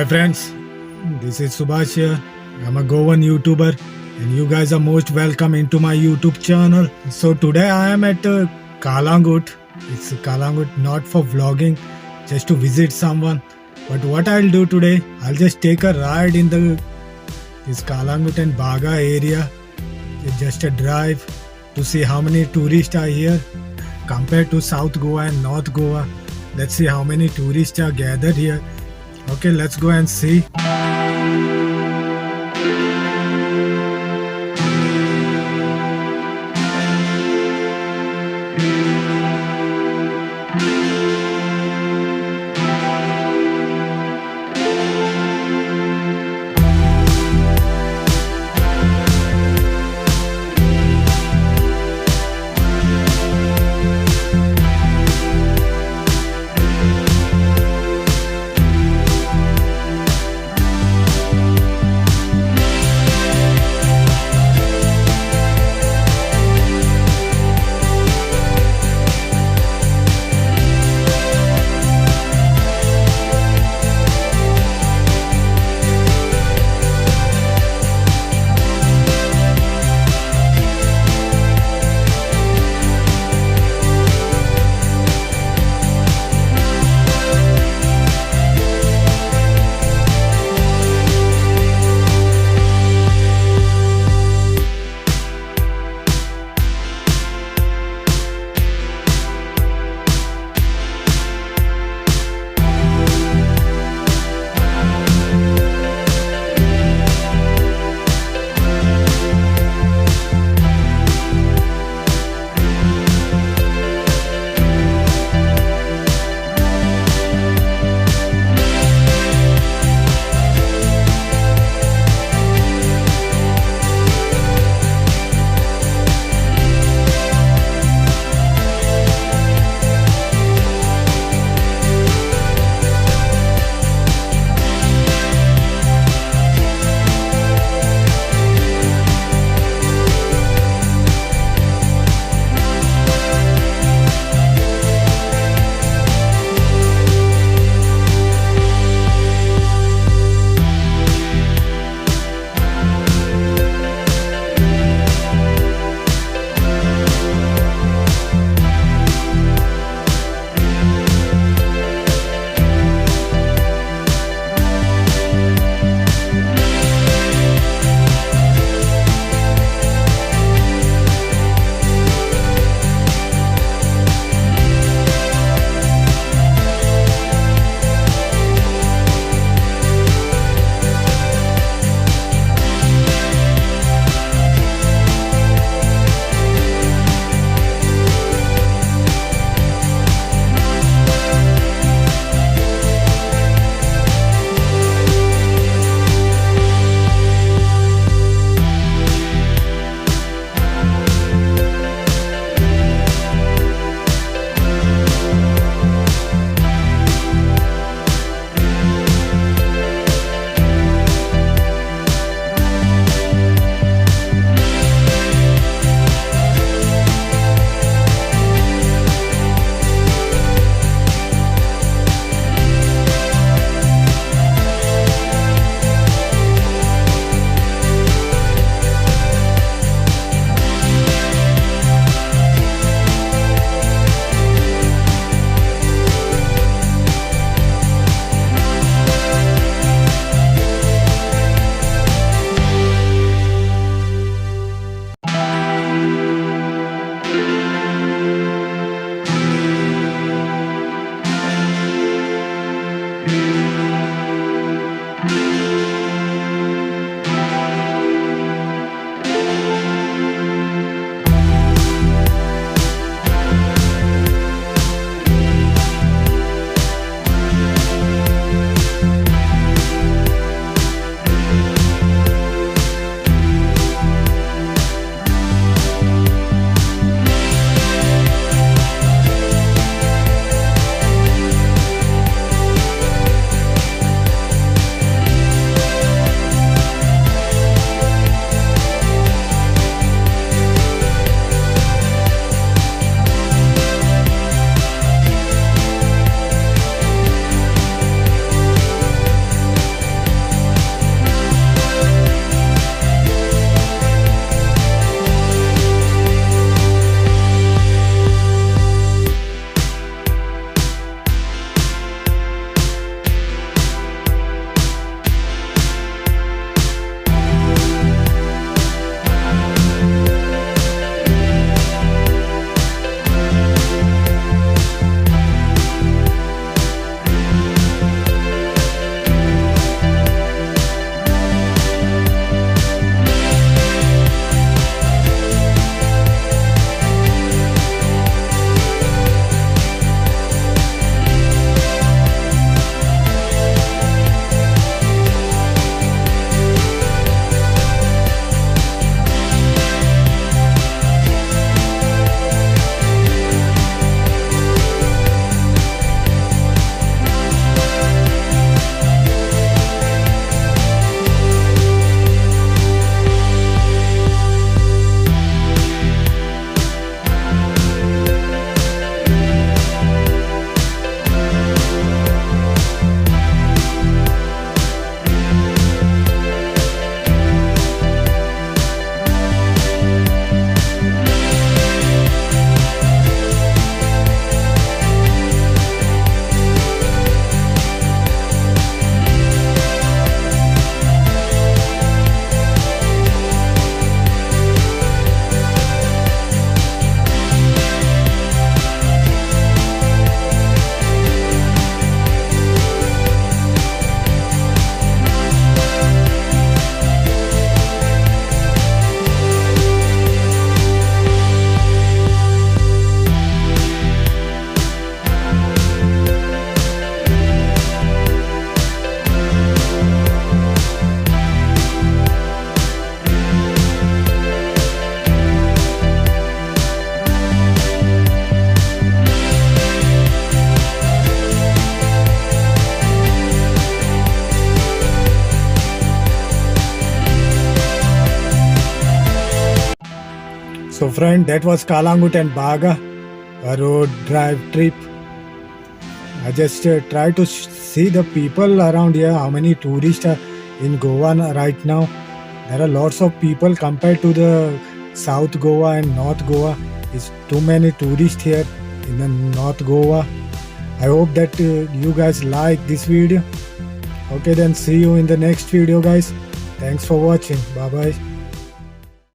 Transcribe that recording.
friends, this is Subhash here. I'm a Goan YouTuber and you guys are most welcome into my YouTube channel. So today I am at Kalangut. It's Kalangut not for vlogging, just to visit someone. But what I'll do today, I'll just take a ride in this Kalangut and Baga area. It's just a drive to see how many tourists are here compared to South Goa and North Goa. Let's see how many tourists are gathered here. Okay, let's go and see. So friend, that was Kalangut and Baga, a road drive trip. I just try to see the people around here, how many tourists are in Goa right now. There are lots of people compared to the South Goa and North Goa. It's too many tourists here in the North Goa. I hope that you guys like this video. Okay, then see you in the next video, guys. Thanks for watching. Bye bye.